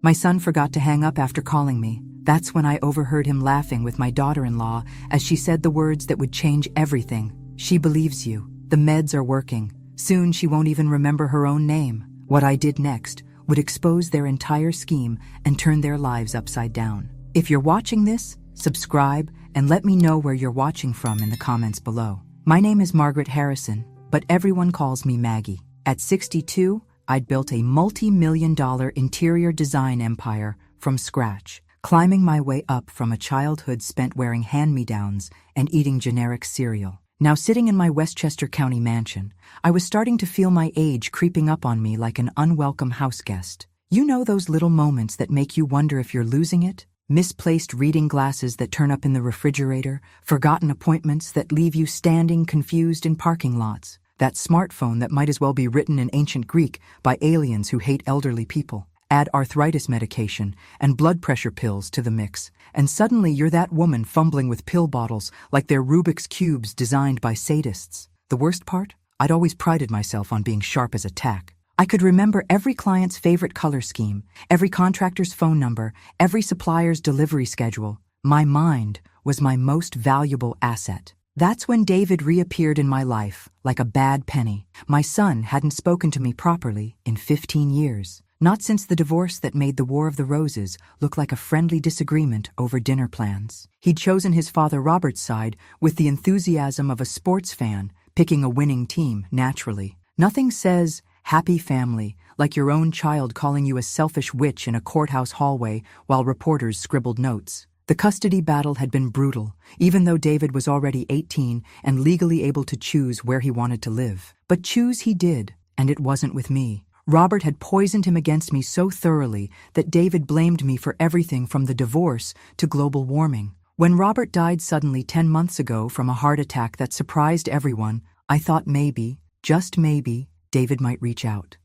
My son forgot to hang up after calling me. That's when I overheard him laughing with my daughter-in-law as she said the words that would change everything. She believes you. The meds are working. Soon she won't even remember her own name. What I did next would expose their entire scheme and turn their lives upside down. If you're watching this, subscribe and let me know where you're watching from in the comments below. My name is Margaret Harrison, but everyone calls me Maggie. At 62, I'd built a multi-million-dollar interior design empire from scratch, climbing my way up from a childhood spent wearing hand-me-downs and eating generic cereal. Now sitting in my Westchester County mansion, I was starting to feel my age creeping up on me like an unwelcome house guest. You know those little moments that make you wonder if you're losing it? Misplaced reading glasses that turn up in the refrigerator, forgotten appointments that leave you standing confused in parking lots, that smartphone that might as well be written in ancient Greek by aliens who hate elderly people. Add arthritis medication and blood pressure pills to the mix, and suddenly you're that woman fumbling with pill bottles like they're Rubik's Cubes designed by sadists. The worst part? I'd always prided myself on being sharp as a tack. I could remember every client's favorite color scheme, every contractor's phone number, every supplier's delivery schedule. My mind was my most valuable asset. That's when David reappeared in my life, like a bad penny. My son hadn't spoken to me properly in 15 years. Not since the divorce that made the War of the Roses look like a friendly disagreement over dinner plans. He'd chosen his father Robert's side with the enthusiasm of a sports fan, picking a winning team naturally. Nothing says happy family like your own child calling you a selfish witch in a courthouse hallway while reporters scribbled notes. The custody battle had been brutal, even though David was already 18 and legally able to choose where he wanted to live. But choose he did, and it wasn't with me. Robert had poisoned him against me so thoroughly that David blamed me for everything from the divorce to global warming. When Robert died suddenly 10 months ago from a heart attack that surprised everyone, I thought maybe, just maybe, David might reach out.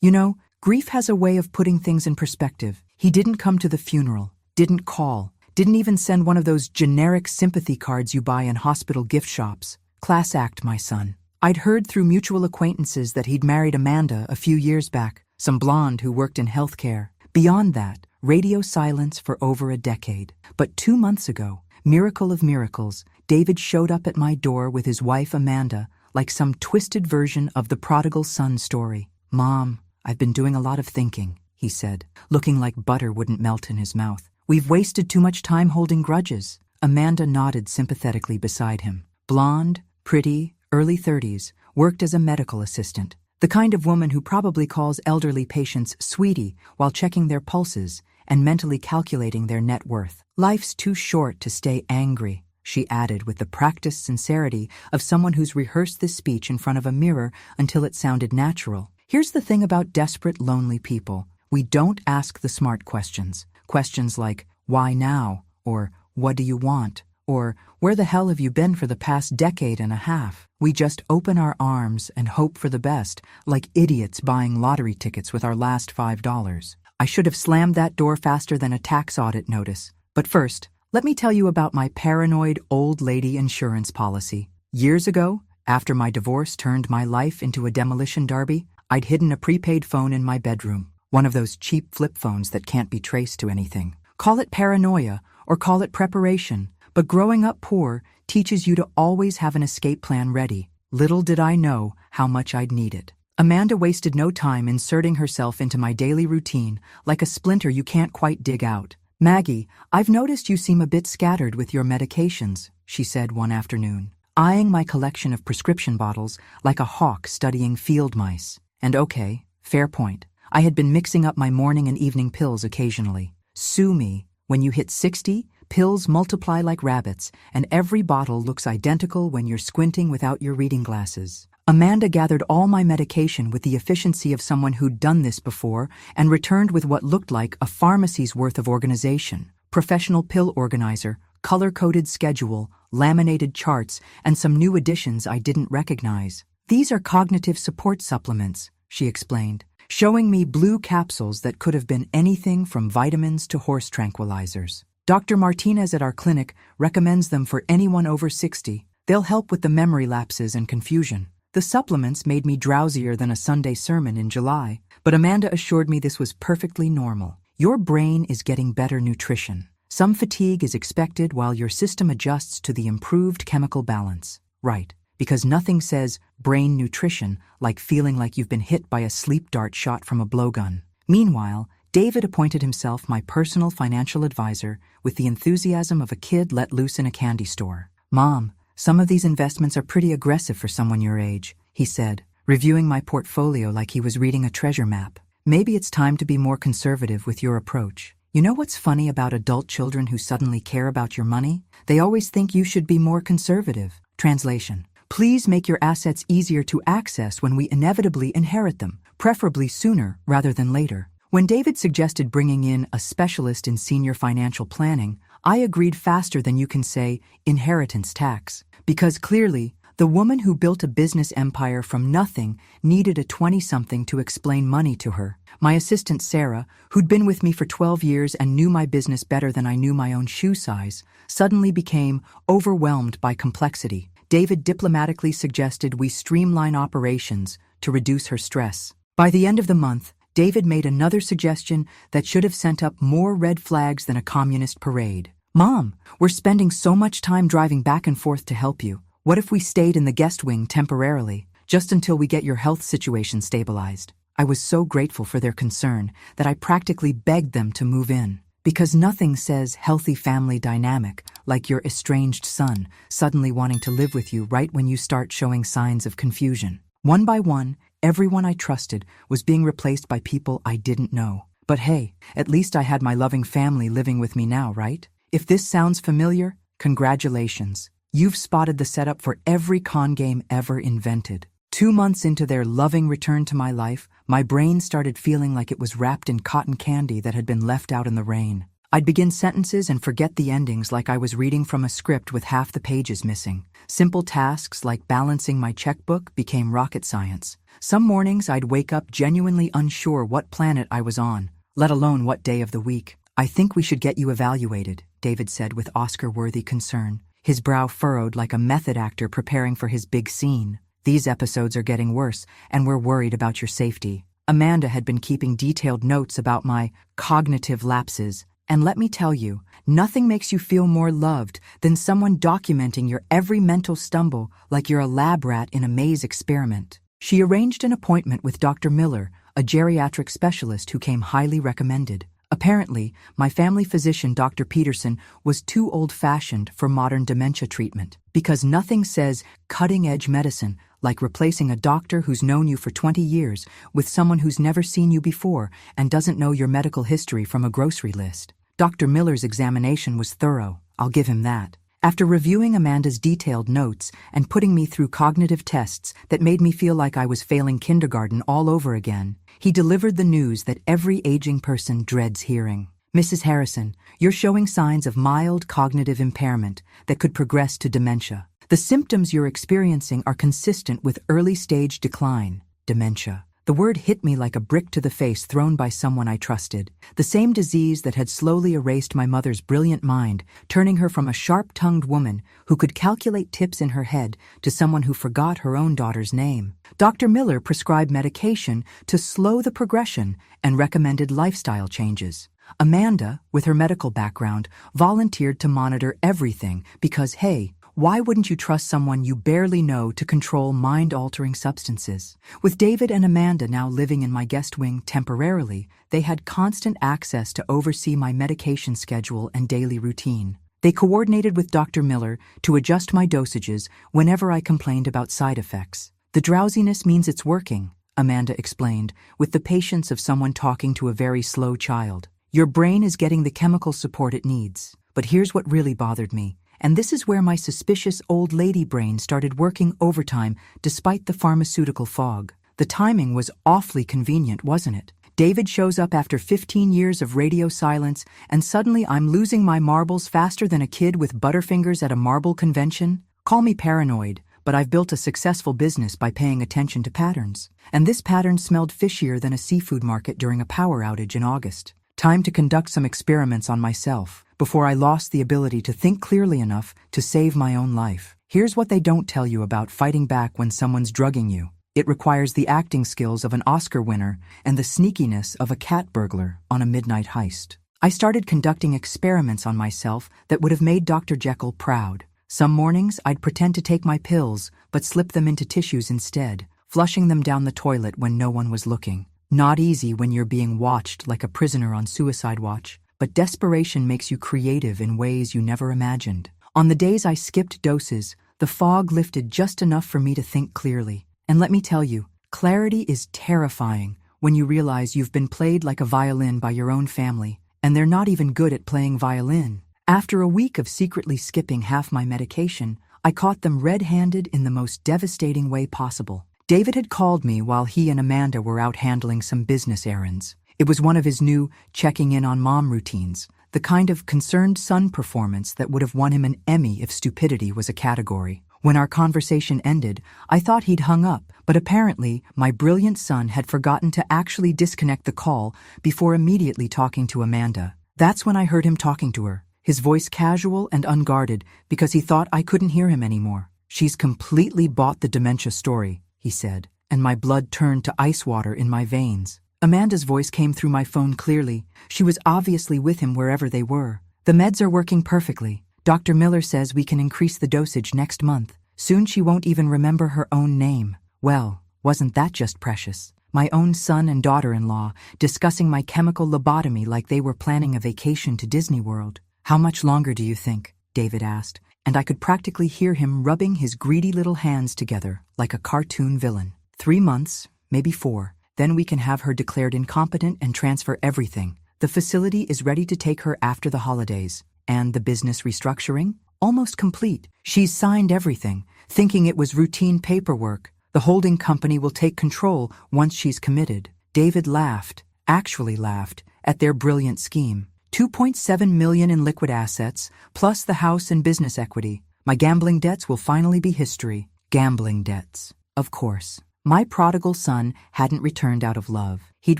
You know, grief has a way of putting things in perspective. He didn't come to the funeral, didn't call, didn't even send one of those generic sympathy cards you buy in hospital gift shops. Class act, my son. I'd heard through mutual acquaintances that he'd married Amanda a few years back, some blonde who worked in healthcare. Beyond that, radio silence for over a decade. But 2 months ago, miracle of miracles, David showed up at my door with his wife Amanda, like some twisted version of the prodigal son story. "Mom, I've been doing a lot of thinking," he said, looking like butter wouldn't melt in his mouth. "We've wasted too much time holding grudges." Amanda nodded sympathetically beside him. Blonde, pretty, early 30s, worked as a medical assistant. The kind of woman who probably calls elderly patients sweetie while checking their pulses and mentally calculating their net worth. "Life's too short to stay angry," she added with the practiced sincerity of someone who's rehearsed this speech in front of a mirror until it sounded natural. Here's the thing about desperate, lonely people. We don't ask the smart questions. Questions like, "Why now?" or "What do you want?" or "Where the hell have you been for the past decade and a half?" We just open our arms and hope for the best, like idiots buying lottery tickets with our last $5. I should have slammed that door faster than a tax audit notice. But first, let me tell you about my paranoid old lady insurance policy. Years ago, after my divorce turned my life into a demolition derby, I'd hidden a prepaid phone in my bedroom, one of those cheap flip phones that can't be traced to anything. Call it paranoia or call it preparation, but growing up poor teaches you to always have an escape plan ready. Little did I know how much I'd need it. Amanda wasted no time inserting herself into my daily routine like a splinter you can't quite dig out. "Maggie, I've noticed you seem a bit scattered with your medications," she said one afternoon, eyeing my collection of prescription bottles like a hawk studying field mice. And okay, fair point. I had been mixing up my morning and evening pills occasionally. Sue me, when you hit 60, pills multiply like rabbits, and every bottle looks identical when you're squinting without your reading glasses. Amanda gathered all my medication with the efficiency of someone who'd done this before and returned with what looked like a pharmacy's worth of organization. Professional pill organizer, color-coded schedule, laminated charts, and some new additions I didn't recognize. "These are cognitive support supplements," she explained, showing me blue capsules that could have been anything from vitamins to horse tranquilizers. Dr. Martinez at our clinic recommends them for anyone over 60. They'll help with the memory lapses and confusion. The supplements made me drowsier than a Sunday sermon in July, but Amanda assured me this was perfectly normal. Your brain is getting better nutrition. Some fatigue is expected while your system adjusts to the improved chemical balance. Right, because nothing says brain nutrition like feeling like you've been hit by a sleep dart shot from a blowgun. Meanwhile, David appointed himself my personal financial advisor with the enthusiasm of a kid let loose in a candy store. "Mom, some of these investments are pretty aggressive for someone your age," he said, reviewing my portfolio like he was reading a treasure map. "Maybe it's time to be more conservative with your approach." You know what's funny about adult children who suddenly care about your money? They always think you should be more conservative. Translation: please make your assets easier to access when we inevitably inherit them, preferably sooner rather than later. When David suggested bringing in a specialist in senior financial planning, I agreed faster than you can say inheritance tax. Because clearly, the woman who built a business empire from nothing needed a 20-something to explain money to her. My assistant Sarah, who'd been with me for 12 years and knew my business better than I knew my own shoe size, suddenly became overwhelmed by complexity. David diplomatically suggested we streamline operations to reduce her stress. By the end of the month, David made another suggestion that should have sent up more red flags than a communist parade. "Mom, we're spending so much time driving back and forth to help you. What if we stayed in the guest wing temporarily, just until we get your health situation stabilized?" I was so grateful for their concern that I practically begged them to move in. Because nothing says healthy family dynamic like your estranged son suddenly wanting to live with you right when you start showing signs of confusion. One by one, everyone I trusted was being replaced by people I didn't know. But hey, at least I had my loving family living with me now, right? If this sounds familiar, congratulations. You've spotted the setup for every con game ever invented. 2 months into their loving return to my life, my brain started feeling like it was wrapped in cotton candy that had been left out in the rain. I'd begin sentences and forget the endings like I was reading from a script with half the pages missing. Simple tasks like balancing my checkbook became rocket science. Some mornings I'd wake up genuinely unsure what planet I was on, let alone what day of the week. "I think we should get you evaluated," David said with Oscar-worthy concern, his brow furrowed like a method actor preparing for his big scene. "These episodes are getting worse, and we're worried about your safety." Amanda had been keeping detailed notes about my cognitive lapses, and let me tell you, nothing makes you feel more loved than someone documenting your every mental stumble like you're a lab rat in a maze experiment. She arranged an appointment with Dr. Miller, a geriatric specialist who came highly recommended. Apparently, my family physician, Dr. Peterson, was too old-fashioned for modern dementia treatment, because nothing says cutting-edge medicine like replacing a doctor who's known you for 20 years with someone who's never seen you before and doesn't know your medical history from a grocery list. Dr. Miller's examination was thorough, I'll give him that. After reviewing Amanda's detailed notes and putting me through cognitive tests that made me feel like I was failing kindergarten all over again, he delivered the news that every aging person dreads hearing. "Mrs. Harrison, you're showing signs of mild cognitive impairment that could progress to dementia. The symptoms you're experiencing are consistent with early-stage decline, dementia." The word hit me like a brick to the face thrown by someone I trusted. The same disease that had slowly erased my mother's brilliant mind, turning her from a sharp-tongued woman who could calculate tips in her head to someone who forgot her own daughter's name. Dr. Miller prescribed medication to slow the progression and recommended lifestyle changes. Amanda, with her medical background, volunteered to monitor everything because, hey, why wouldn't you trust someone you barely know to control mind-altering substances? With David and Amanda now living in my guest wing temporarily, they had constant access to oversee my medication schedule and daily routine. They coordinated with Dr. Miller to adjust my dosages whenever I complained about side effects. "The drowsiness means it's working," Amanda explained, with the patience of someone talking to a very slow child. "Your brain is getting the chemical support it needs." But here's what really bothered me. And this is where my suspicious old lady brain started working overtime despite the pharmaceutical fog. The timing was awfully convenient, wasn't it? David shows up after 15 years of radio silence, and suddenly I'm losing my marbles faster than a kid with butterfingers at a marble convention? Call me paranoid, but I've built a successful business by paying attention to patterns. And this pattern smelled fishier than a seafood market during a power outage in August. Time to conduct some experiments on myself before I lost the ability to think clearly enough to save my own life. Here's what they don't tell you about fighting back when someone's drugging you. It requires the acting skills of an Oscar winner and the sneakiness of a cat burglar on a midnight heist. I started conducting experiments on myself that would have made Dr. Jekyll proud. Some mornings, I'd pretend to take my pills, but slip them into tissues instead, flushing them down the toilet when no one was looking. Not easy when you're being watched like a prisoner on suicide watch, but desperation makes you creative in ways you never imagined. On the days I skipped doses, the fog lifted just enough for me to think clearly. And let me tell you, clarity is terrifying when you realize you've been played like a violin by your own family, and they're not even good at playing violin. After a week of secretly skipping half my medication, I caught them red-handed in the most devastating way possible. David had called me while he and Amanda were out handling some business errands. It was one of his new checking in on mom routines, the kind of concerned son performance that would have won him an Emmy if stupidity was a category. When our conversation ended, I thought he'd hung up, but apparently my brilliant son had forgotten to actually disconnect the call before immediately talking to Amanda. That's when I heard him talking to her, his voice casual and unguarded because he thought I couldn't hear him anymore. "She's completely bought the dementia story," he said, and my blood turned to ice water in my veins. Amanda's voice came through my phone clearly. She was obviously with him wherever they were. "The meds are working perfectly. Dr. Miller says we can increase the dosage next month. Soon she won't even remember her own name." Well, wasn't that just precious? My own son and daughter-in-law discussing my chemical lobotomy like they were planning a vacation to Disney World. "How much longer do you think?" David asked, and I could practically hear him rubbing his greedy little hands together like a cartoon villain. 3 months, maybe 4. Then we can have her declared incompetent and transfer everything. The facility is ready to take her after the holidays. And the business restructuring? Almost complete. She's signed everything, thinking it was routine paperwork. The holding company will take control once she's committed. David laughed, actually laughed, at their brilliant scheme. 2.7 million in liquid assets, plus the house and business equity. My gambling debts will finally be history. Gambling debts. Of course. My prodigal son hadn't returned out of love. He'd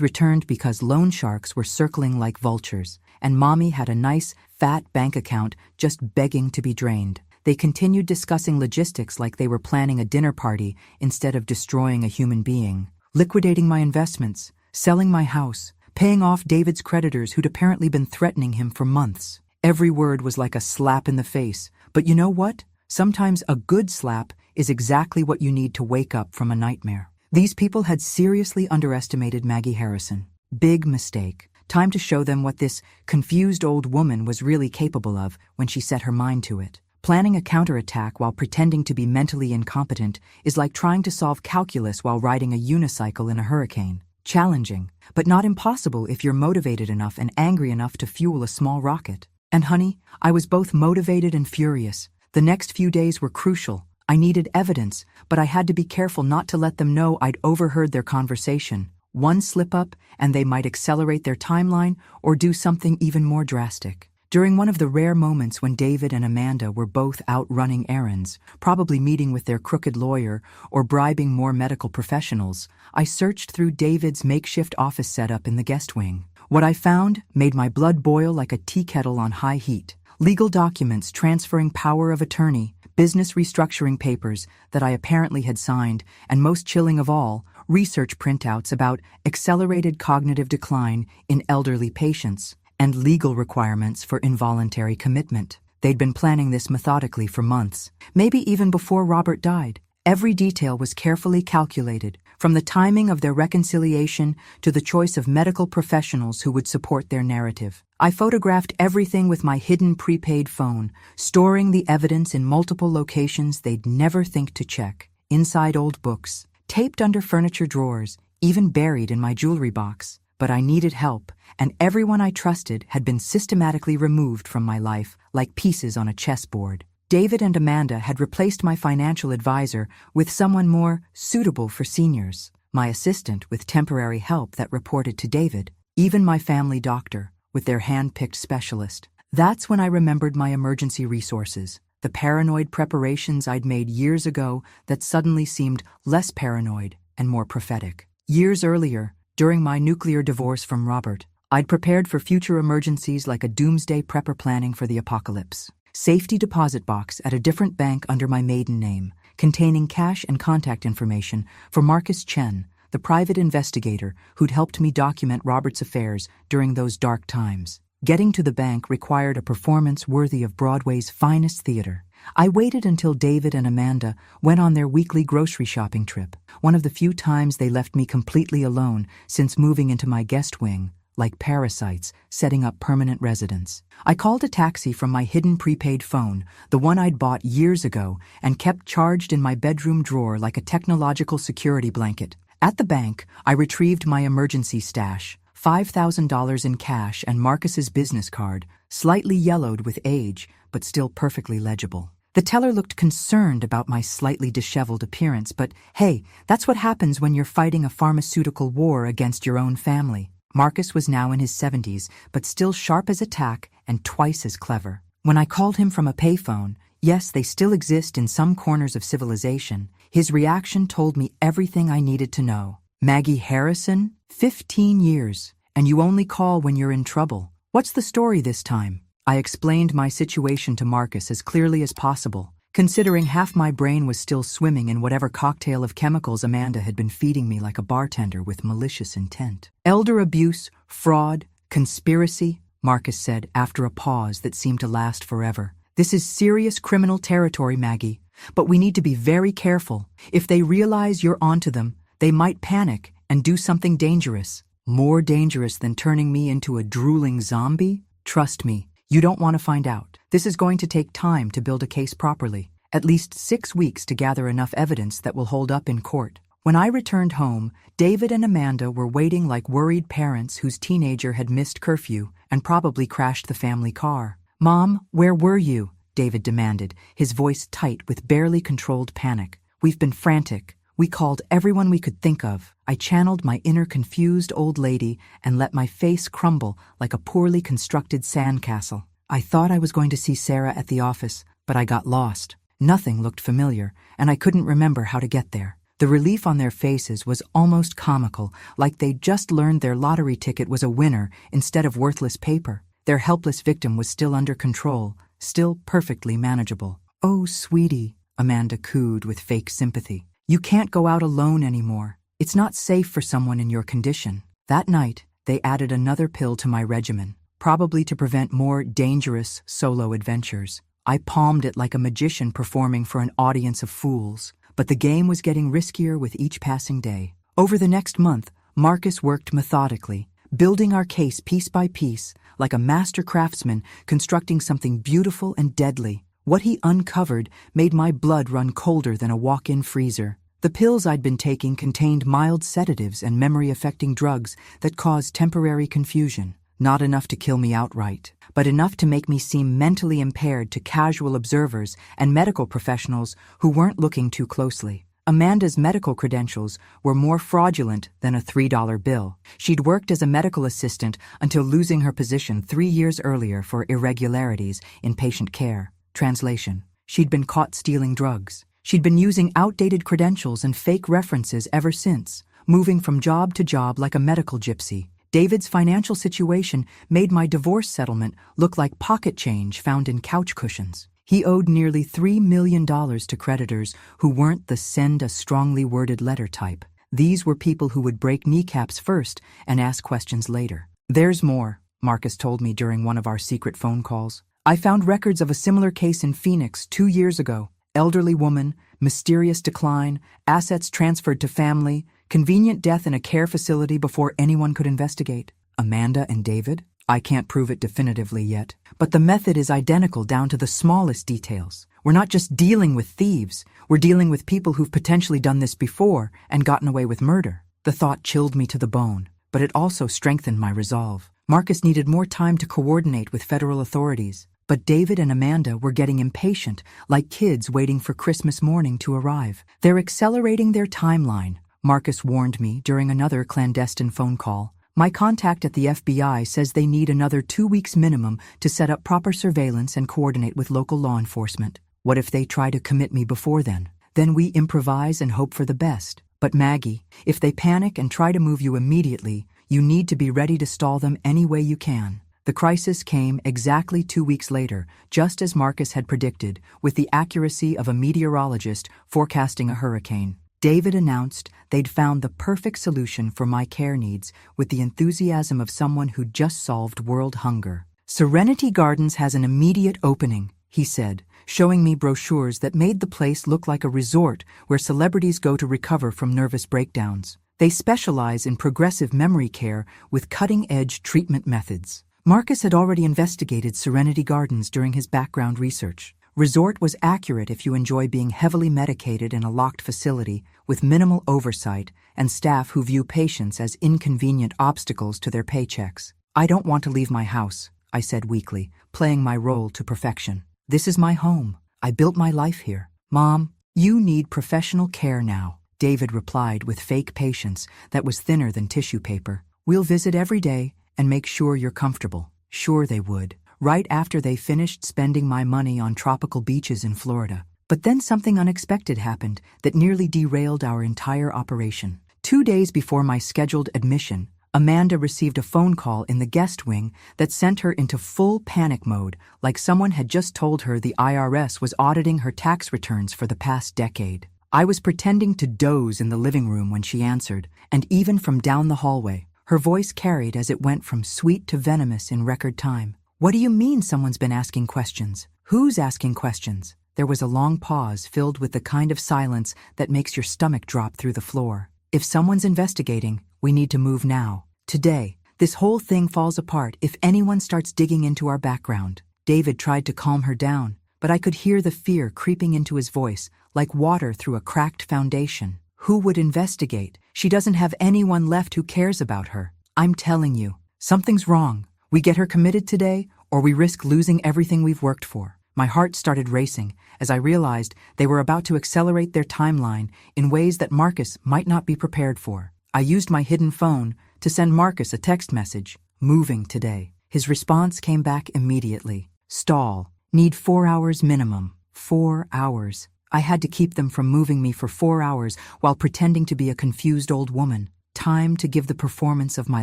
returned because loan sharks were circling like vultures, and Mommy had a nice, fat bank account just begging to be drained. They continued discussing logistics like they were planning a dinner party instead of destroying a human being. Liquidating my investments, selling my house, paying off David's creditors who'd apparently been threatening him for months. Every word was like a slap in the face. But you know what? Sometimes a good slap is exactly what you need to wake up from a nightmare. These people had seriously underestimated Maggie Harrison. Big mistake. Time to show them what this confused old woman was really capable of when she set her mind to it. Planning a counterattack while pretending to be mentally incompetent is like trying to solve calculus while riding a unicycle in a hurricane. Challenging, but not impossible if you're motivated enough and angry enough to fuel a small rocket. And honey, I was both motivated and furious. The next few days were crucial. I needed evidence, but I had to be careful not to let them know I'd overheard their conversation. One slip-up, and they might accelerate their timeline or do something even more drastic. During one of the rare moments when David and Amanda were both out running errands, probably meeting with their crooked lawyer or bribing more medical professionals, I searched through David's makeshift office setup in the guest wing. What I found made my blood boil like a tea kettle on high heat. Legal documents transferring power of attorney, business restructuring papers that I apparently had signed, and most chilling of all, research printouts about accelerated cognitive decline in elderly patients, and legal requirements for involuntary commitment. They'd been planning this methodically for months, maybe even before Robert died. Every detail was carefully calculated, from the timing of their reconciliation to the choice of medical professionals who would support their narrative. I photographed everything with my hidden prepaid phone, storing the evidence in multiple locations they'd never think to check. Inside old books, taped under furniture drawers, even buried in my jewelry box. But I needed help, and everyone I trusted had been systematically removed from my life like pieces on a chessboard. David and Amanda had replaced my financial advisor with someone more suitable for seniors, my assistant with temporary help that reported to David, even my family doctor with their hand-picked specialist. That's when I remembered my emergency resources, the paranoid preparations I'd made years ago that suddenly seemed less paranoid and more prophetic. Years earlier, during my nuclear divorce from Robert, I'd prepared for future emergencies like a doomsday prepper planning for the apocalypse. Safety deposit box at a different bank under my maiden name, containing cash and contact information for Marcus Chen, the private investigator who'd helped me document Robert's affairs during those dark times. Getting to the bank required a performance worthy of Broadway's finest theater. I waited until David and Amanda went on their weekly grocery shopping trip, one of the few times they left me completely alone since moving into my guest wing, like parasites, setting up permanent residence. I called a taxi from my hidden prepaid phone, the one I'd bought years ago, and kept charged in my bedroom drawer like a technological security blanket. At the bank, I retrieved my emergency stash, $5,000 in cash and Marcus's business card, slightly yellowed with age, but still perfectly legible. The teller looked concerned about my slightly disheveled appearance, but hey, that's what happens when you're fighting a pharmaceutical war against your own family. Marcus was now in his 70s, but still sharp as a tack and twice as clever. When I called him from a payphone, yes, they still exist in some corners of civilization, his reaction told me everything I needed to know. Maggie Harrison? 15 years. And you only call when you're in trouble. What's the story this time? I explained my situation to Marcus as clearly as possible, considering half my brain was still swimming in whatever cocktail of chemicals Amanda had been feeding me like a bartender with malicious intent. Elder abuse, fraud, conspiracy, Marcus said after a pause that seemed to last forever. This is serious criminal territory, Maggie, but we need to be very careful. If they realize you're onto them, they might panic and do something dangerous. More dangerous than turning me into a drooling zombie? Trust me, you don't want to find out. This is going to take time to build a case properly, at least 6 weeks to gather enough evidence that will hold up in court. When I returned home, David and Amanda were waiting like worried parents whose teenager had missed curfew and probably crashed the family car. "Mom, where were you?" David demanded, his voice tight with barely controlled panic. "We've been frantic. We called everyone we could think of." I channeled my inner confused old lady and let my face crumble like a poorly constructed sandcastle. I thought I was going to see Sarah at the office, but I got lost. Nothing looked familiar, and I couldn't remember how to get there. The relief on their faces was almost comical, like they'd just learned their lottery ticket was a winner instead of worthless paper. Their helpless victim was still under control, still perfectly manageable. "Oh, sweetie," Amanda cooed with fake sympathy. "You can't go out alone anymore. It's not safe for someone in your condition." That night, they added another pill to my regimen, probably to prevent more dangerous solo adventures. I palmed it like a magician performing for an audience of fools, but the game was getting riskier with each passing day. Over the next month, Marcus worked methodically, building our case piece by piece, like a master craftsman constructing something beautiful and deadly. What he uncovered made my blood run colder than a walk-in freezer. The pills I'd been taking contained mild sedatives and memory-affecting drugs that caused temporary confusion. Not enough to kill me outright, but enough to make me seem mentally impaired to casual observers and medical professionals who weren't looking too closely. Amanda's medical credentials were more fraudulent than a $3 bill. She'd worked as a medical assistant until losing her position 3 years earlier for irregularities in patient care. Translation: she'd been caught stealing drugs. She'd been using outdated credentials and fake references ever since, moving from job to job like a medical gypsy. David's financial situation made my divorce settlement look like pocket change found in couch cushions. He owed nearly $3 million to creditors who weren't the send a strongly worded letter type. These were people who would break kneecaps first and ask questions later. "There's more," Marcus told me during one of our secret phone calls. "I found records of a similar case in Phoenix 2 years ago. Elderly woman, mysterious decline, assets transferred to family, convenient death in a care facility before anyone could investigate." Amanda and David? I can't prove it definitively yet, but the method is identical down to the smallest details. We're not just dealing with thieves, we're dealing with people who've potentially done this before and gotten away with murder. The thought chilled me to the bone, but it also strengthened my resolve. Marcus needed more time to coordinate with federal authorities, but David and Amanda were getting impatient, like kids waiting for Christmas morning to arrive. "They're accelerating their timeline," Marcus warned me during another clandestine phone call. "My contact at the FBI says they need another 2 weeks minimum to set up proper surveillance and coordinate with local law enforcement. What if they try to commit me before then? Then we improvise and hope for the best. But Maggie, if they panic and try to move you immediately, you need to be ready to stall them any way you can." The crisis came exactly 2 weeks later, just as Marcus had predicted, with the accuracy of a meteorologist forecasting a hurricane. David announced they'd found the perfect solution for my care needs with the enthusiasm of someone who'd just solved world hunger. Serenity Gardens has an immediate opening, he said, showing me brochures that made the place look like a resort where celebrities go to recover from nervous breakdowns. They specialize in progressive memory care with cutting-edge treatment methods. Marcus had already investigated Serenity Gardens during his background research. Resort was accurate if you enjoy being heavily medicated in a locked facility with minimal oversight and staff who view patients as inconvenient obstacles to their paychecks. I don't want to leave my house, I said weakly, playing my role to perfection. This is my home. I built my life here. Mom, you need professional care now, David replied with fake patience that was thinner than tissue paper. We'll visit every day and make sure you're comfortable. Sure they would. Right after they finished spending my money on tropical beaches in Florida. But then something unexpected happened that nearly derailed our entire operation. 2 days before my scheduled admission, Amanda received a phone call in the guest wing that sent her into full panic mode, like someone had just told her the IRS was auditing her tax returns for the past decade. I was pretending to doze in the living room when she answered, and even from down the hallway, her voice carried as it went from sweet to venomous in record time. What do you mean someone's been asking questions? Who's asking questions? There was a long pause filled with the kind of silence that makes your stomach drop through the floor. If someone's investigating, we need to move now. Today, this whole thing falls apart if anyone starts digging into our background. David tried to calm her down, but I could hear the fear creeping into his voice, like water through a cracked foundation. Who would investigate? She doesn't have anyone left who cares about her. I'm telling you, something's wrong. We get her committed today, or we risk losing everything we've worked for. My heart started racing as I realized they were about to accelerate their timeline in ways that Marcus might not be prepared for. I used my hidden phone to send Marcus a text message, moving today. His response came back immediately. Stall. Need 4 hours minimum. 4 hours. I had to keep them from moving me for 4 hours while pretending to be a confused old woman. Time to give the performance of my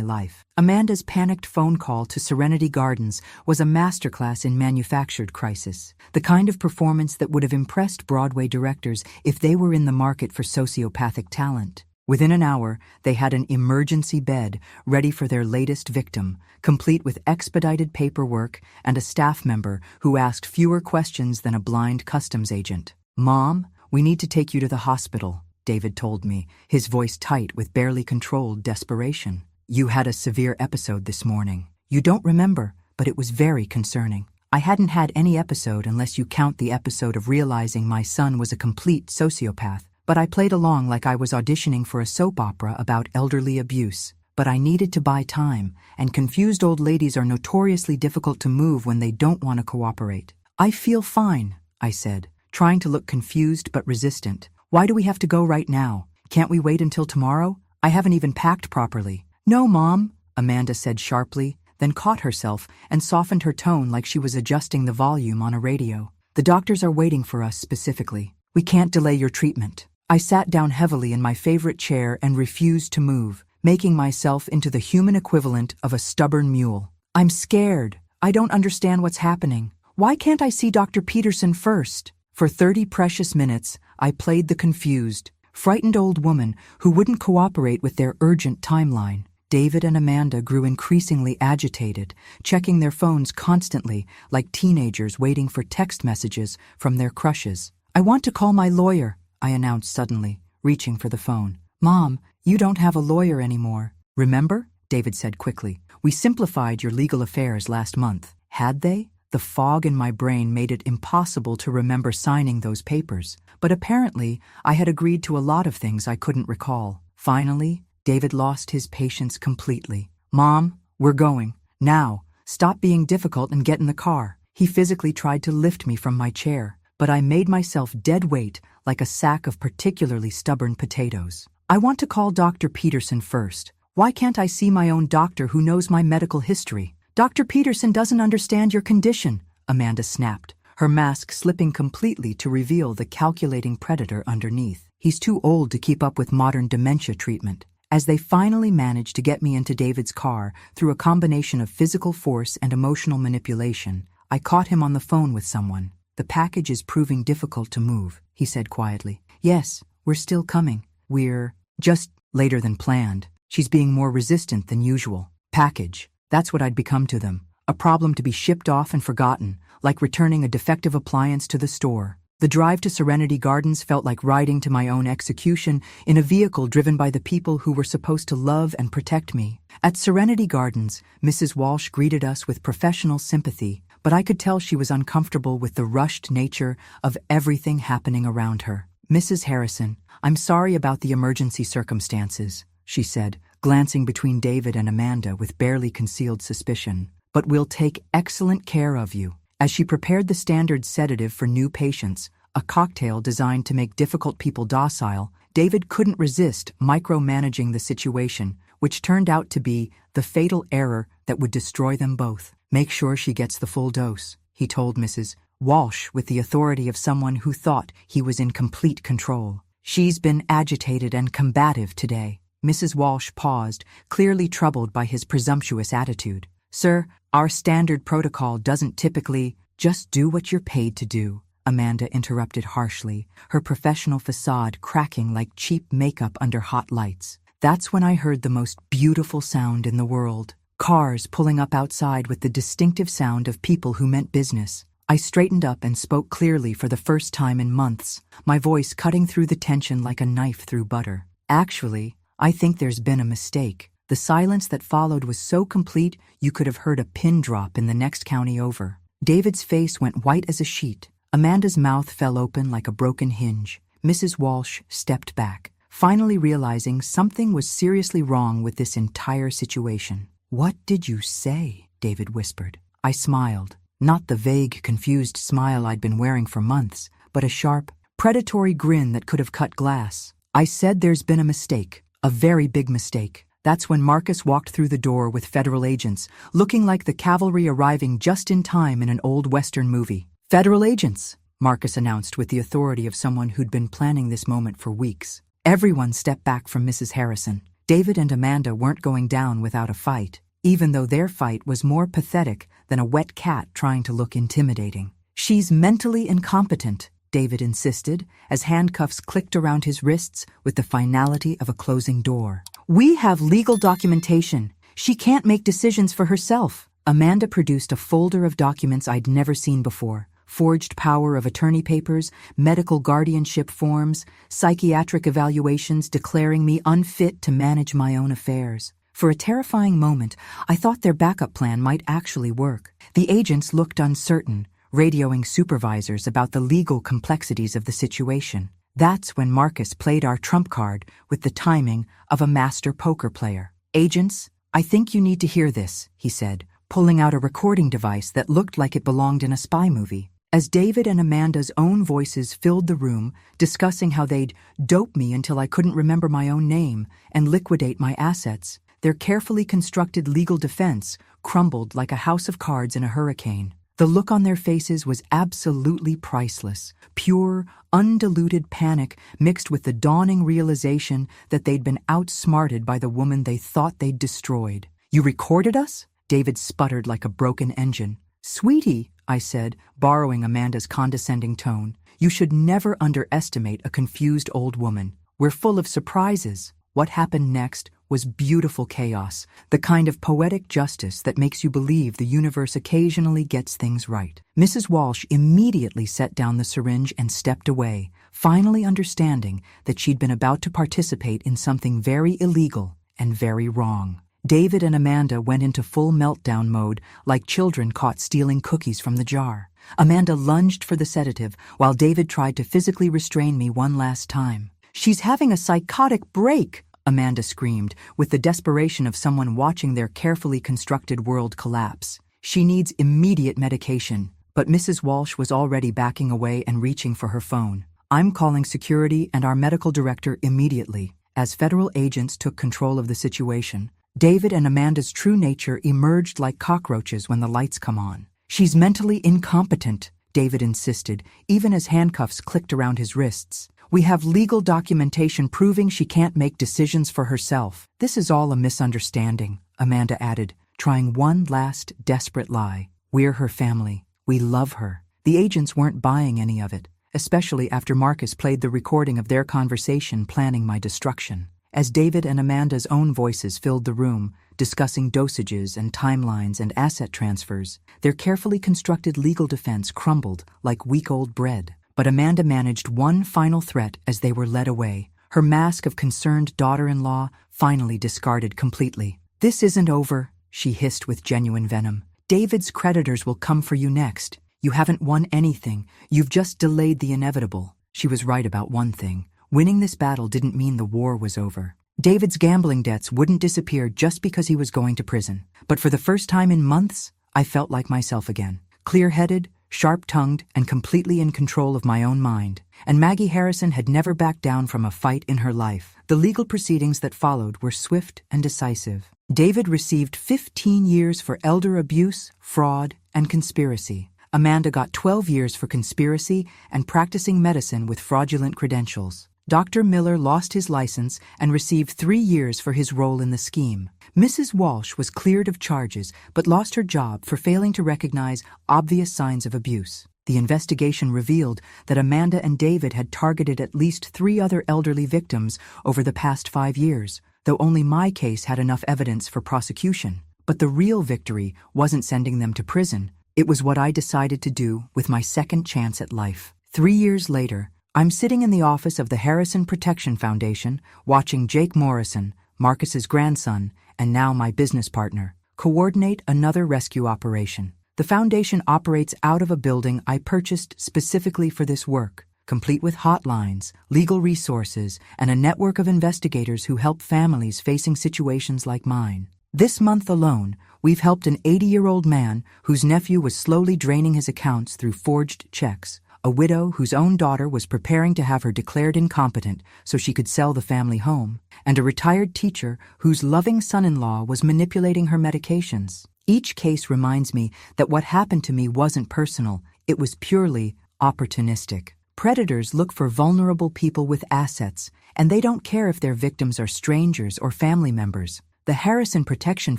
life. Amanda's panicked phone call to Serenity Gardens was a masterclass in manufactured crisis, the kind of performance that would have impressed Broadway directors if they were in the market for sociopathic talent. Within an hour, they had an emergency bed ready for their latest victim, complete with expedited paperwork and a staff member who asked fewer questions than a blind customs agent. Mom, we need to take you to the hospital, David told me, his voice tight with barely controlled desperation. You had a severe episode this morning. You don't remember, but it was very concerning. I hadn't had any episode unless you count the episode of realizing my son was a complete sociopath, but I played along like I was auditioning for a soap opera about elderly abuse. But I needed to buy time, and confused old ladies are notoriously difficult to move when they don't want to cooperate. I feel fine, I said, trying to look confused but resistant. Why do we have to go right now? Can't we wait until tomorrow? I haven't even packed properly. No, Mom, Amanda said sharply, then caught herself and softened her tone like she was adjusting the volume on a radio. The doctors are waiting for us specifically. We can't delay your treatment. I sat down heavily in my favorite chair and refused to move, making myself into the human equivalent of a stubborn mule. I'm scared. I don't understand what's happening. Why can't I see Dr. Peterson first? For 30 precious minutes, I played the confused, frightened old woman who wouldn't cooperate with their urgent timeline. David and Amanda grew increasingly agitated, checking their phones constantly like teenagers waiting for text messages from their crushes. I want to call my lawyer, I announced suddenly, reaching for the phone. Mom, you don't have a lawyer anymore. Remember? David said quickly. We simplified your legal affairs last month. Had they? The fog in my brain made it impossible to remember signing those papers, but apparently I had agreed to a lot of things I couldn't recall. Finally, David lost his patience completely. Mom, we're going. Now, stop being difficult and get in the car. He physically tried to lift me from my chair, but I made myself dead weight like a sack of particularly stubborn potatoes. I want to call Dr. Peterson first. Why can't I see my own doctor who knows my medical history? Dr. Peterson doesn't understand your condition, Amanda snapped, her mask slipping completely to reveal the calculating predator underneath. He's too old to keep up with modern dementia treatment. As they finally managed to get me into David's car through a combination of physical force and emotional manipulation, I caught him on the phone with someone. "The package is proving difficult to move," he said quietly. "Yes, we're still coming. We're just later than planned. She's being more resistant than usual." Package. That's what I'd become to them. A problem to be shipped off and forgotten, like returning a defective appliance to the store. The drive to Serenity Gardens felt like riding to my own execution in a vehicle driven by the people who were supposed to love and protect me. At Serenity Gardens, Mrs. Walsh greeted us with professional sympathy, but I could tell she was uncomfortable with the rushed nature of everything happening around her. "Mrs. Harrison, I'm sorry about the emergency circumstances," she said, glancing between David and Amanda with barely concealed suspicion. "But we'll take excellent care of you." As she prepared the standard sedative for new patients, a cocktail designed to make difficult people docile, David couldn't resist micromanaging the situation, which turned out to be the fatal error that would destroy them both. "Make sure she gets the full dose," he told Mrs. Walsh with the authority of someone who thought he was in complete control. "She's been agitated and combative today." Mrs. Walsh paused, clearly troubled by his presumptuous attitude. "Sir, our standard protocol doesn't typically—" "Just do what you're paid to do," Amanda interrupted harshly, her professional facade cracking like cheap makeup under hot lights. That's when I heard the most beautiful sound in the world. Cars pulling up outside with the distinctive sound of people who meant business. I straightened up and spoke clearly for the first time in months, my voice cutting through the tension like a knife through butter. "Actually, I think there's been a mistake." The silence that followed was so complete you could have heard a pin drop in the next county over. David's face went white as a sheet. Amanda's mouth fell open like a broken hinge. Mrs. Walsh stepped back, finally realizing something was seriously wrong with this entire situation. "What did you say?" David whispered. I smiled. Not the vague, confused smile I'd been wearing for months, but a sharp, predatory grin that could have cut glass. "I said there's been a mistake. A very big mistake." That's when Marcus walked through the door with federal agents, looking like the cavalry arriving just in time in an old Western movie. "Federal agents," Marcus announced with the authority of someone who'd been planning this moment for weeks. Everyone stepped back from Mrs. Harrison. David and Amanda weren't going down without a fight, even though their fight was more pathetic than a wet cat trying to look intimidating. "She's mentally incompetent," David insisted, as handcuffs clicked around his wrists with the finality of a closing door. "We have legal documentation. She can't make decisions for herself." Amanda produced a folder of documents I'd never seen before. Forged power of attorney papers, medical guardianship forms, psychiatric evaluations declaring me unfit to manage my own affairs. For a terrifying moment, I thought their backup plan might actually work. The agents looked uncertain, radioing supervisors about the legal complexities of the situation. That's when Marcus played our trump card with the timing of a master poker player. "Agents, I think you need to hear this," he said, pulling out a recording device that looked like it belonged in a spy movie. As David and Amanda's own voices filled the room, discussing how they'd dope me until I couldn't remember my own name and liquidate my assets, their carefully constructed legal defense crumbled like a house of cards in a hurricane. The look on their faces was absolutely priceless. Pure, undiluted panic mixed with the dawning realization that they'd been outsmarted by the woman they thought they'd destroyed. "You recorded us?" David sputtered like a broken engine. "Sweetie," I said, borrowing Amanda's condescending tone, "you should never underestimate a confused old woman. We're full of surprises." What happened next was beautiful chaos, the kind of poetic justice that makes you believe the universe occasionally gets things right. Mrs. Walsh immediately set down the syringe and stepped away, finally understanding that she'd been about to participate in something very illegal and very wrong. David and Amanda went into full meltdown mode, like children caught stealing cookies from the jar. Amanda lunged for the sedative, while David tried to physically restrain me one last time. "She's having a psychotic break," Amanda screamed, with the desperation of someone watching their carefully constructed world collapse. "She needs immediate medication." But Mrs. Walsh was already backing away and reaching for her phone. "I'm calling security and our medical director immediately." As federal agents took control of the situation, David and Amanda's true nature emerged like cockroaches when the lights come on. "She's mentally incompetent," David insisted, even as handcuffs clicked around his wrists. We have legal documentation proving she can't make decisions for herself. This is all a misunderstanding, Amanda added, trying one last desperate lie. We're her family. We love her. The agents weren't buying any of it, especially after Marcus played the recording of their conversation planning my destruction. As David and Amanda's own voices filled the room, discussing dosages and timelines and asset transfers, their carefully constructed legal defense crumbled like week-old bread. But Amanda managed one final threat as they were led away, her mask of concerned daughter-in-law finally discarded completely. "This isn't over," she hissed with genuine venom. "David's creditors will come for you next. You haven't won anything. You've just delayed the inevitable." She was right about one thing. Winning this battle didn't mean the war was over. David's gambling debts wouldn't disappear just because he was going to prison. But for the first time in months, I felt like myself again. Clear-headed, sharp-tongued, and completely in control of my own mind. And Maggie Harrison had never backed down from a fight in her life. The legal proceedings that followed were swift and decisive. David received 15 years for elder abuse, fraud, and conspiracy. Amanda got 12 years for conspiracy and practicing medicine with fraudulent credentials. Dr. Miller lost his license and received 3 years for his role in the scheme. Mrs. Walsh was cleared of charges but lost her job for failing to recognize obvious signs of abuse. The investigation revealed that Amanda and David had targeted at least 3 other elderly victims over the past 5 years, though only my case had enough evidence for prosecution. But the real victory wasn't sending them to prison. It was what I decided to do with my second chance at life. 3 years later, I'm sitting in the office of the Harrison Protection Foundation, watching Jake Morrison, Marcus's grandson, and now my business partner, coordinate another rescue operation. The foundation operates out of a building I purchased specifically for this work, complete with hotlines, legal resources, and a network of investigators who help families facing situations like mine. This month alone, we've helped an 80-year-old man whose nephew was slowly draining his accounts through forged checks, a widow whose own daughter was preparing to have her declared incompetent so she could sell the family home, and a retired teacher whose loving son-in-law was manipulating her medications. Each case reminds me that what happened to me wasn't personal, it was purely opportunistic. Predators look for vulnerable people with assets, and they don't care if their victims are strangers or family members. The Harrison Protection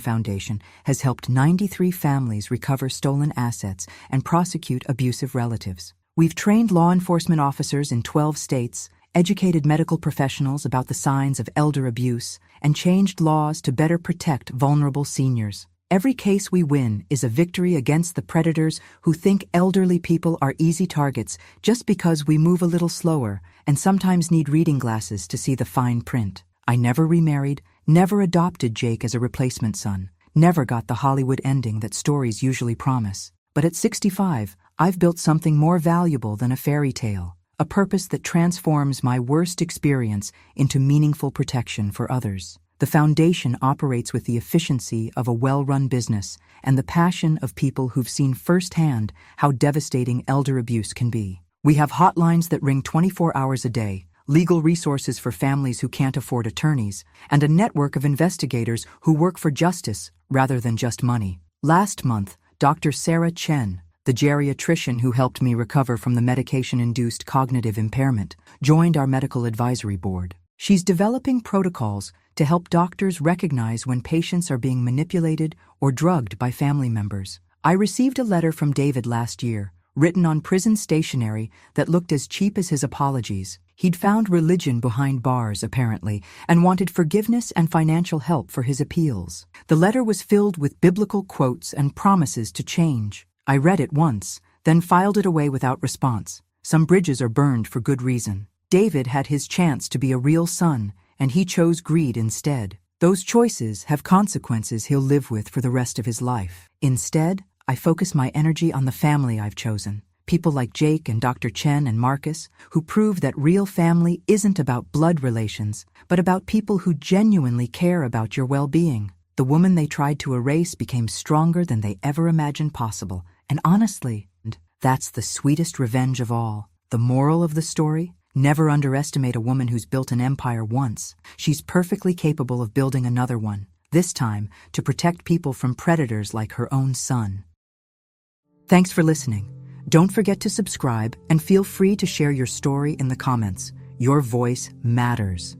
Foundation has helped 93 families recover stolen assets and prosecute abusive relatives. We've trained law enforcement officers in 12 states, educated medical professionals about the signs of elder abuse, and changed laws to better protect vulnerable seniors. Every case we win is a victory against the predators who think elderly people are easy targets just because we move a little slower and sometimes need reading glasses to see the fine print. I never remarried, never adopted Jake as a replacement son, never got the Hollywood ending that stories usually promise. But at 65, I've built something more valuable than a fairy tale, a purpose that transforms my worst experience into meaningful protection for others. The foundation operates with the efficiency of a well-run business and the passion of people who've seen firsthand how devastating elder abuse can be. We have hotlines that ring 24 hours a day, legal resources for families who can't afford attorneys, and a network of investigators who work for justice rather than just money. Last month, Dr. Sarah Chen, the geriatrician who helped me recover from the medication-induced cognitive impairment, joined our medical advisory board. She's developing protocols to help doctors recognize when patients are being manipulated or drugged by family members. I received a letter from David last year, written on prison stationery that looked as cheap as his apologies. He'd found religion behind bars, apparently, and wanted forgiveness and financial help for his appeals. The letter was filled with biblical quotes and promises to change. I read it once, then filed it away without response. Some bridges are burned for good reason. David had his chance to be a real son, and he chose greed instead. Those choices have consequences he'll live with for the rest of his life. Instead, I focus my energy on the family I've chosen. People like Jake and Dr. Chen and Marcus, who prove that real family isn't about blood relations, but about people who genuinely care about your well-being. The woman they tried to erase became stronger than they ever imagined possible. And honestly, that's the sweetest revenge of all. The moral of the story? Never underestimate a woman who's built an empire once. She's perfectly capable of building another one, this time to protect people from predators like her own son. Thanks for listening. Don't forget to subscribe and feel free to share your story in the comments. Your voice matters.